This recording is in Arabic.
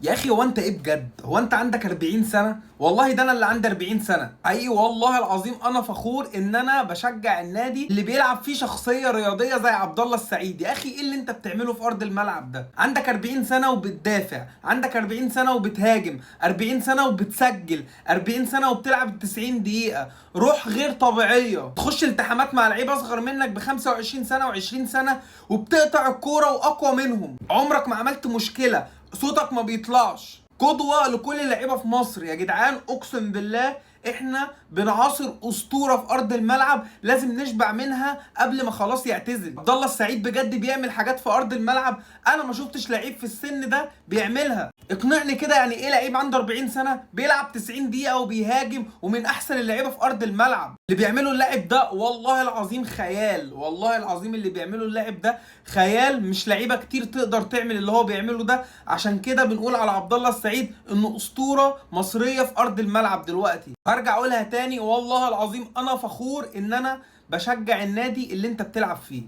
يا اخي هو انت ايه بجد؟ هو انت عندك 40 سنه؟ والله ده انا اللي عندي 40 سنه حقيقي. والله العظيم انا فخور ان انا بشجع النادي اللي بيلعب فيه شخصيه رياضيه زي عبد الله السعيد. يا اخي ايه اللي انت بتعمله في ارض الملعب ده؟ عندك 40 سنه وبتدافع، عندك 40 سنه وبتهاجم، 40 سنه وبتسجل، 40 سنه وبتلعب 90 دقيقه، روح غير طبيعيه. تخش التحامات مع لعيبه اصغر منك ب 25 سنه و20 سنه وبتقطع الكوره واقوى منهم. عمرك ما عملت مشكله، صوتك ما بيطلعش. قدوة لكل اللعيبة في مصر يا جدعان. اقسم بالله احنا بنعاصر اسطورة في ارض الملعب، لازم نشبع منها قبل ما خلاص يعتزل. عبد الله السعيد بجد بيعمل حاجات في ارض الملعب انا ما شفتش لعيب في السن ده بيعملها. اقنعني كده، يعني ايه لعيب عنده 40 سنة بيلعب 90 دقيقة وبيهاجم ومن احسن اللعيبة في ارض الملعب؟ اللي بيعمله اللاعب ده والله العظيم خيال، والله العظيم اللي بيعمله اللاعب ده خيال. مش لعيبة كتير تقدر تعمل اللي هو بيعمله ده. عشان كده بنقول على عبد الله السعيد انه اسطورة مصرية في ارض الملعب دلوقتي. هرجع اقولها تاني، والله العظيم انا فخور ان انا بشجع النادي اللي انت بتلعب فيه.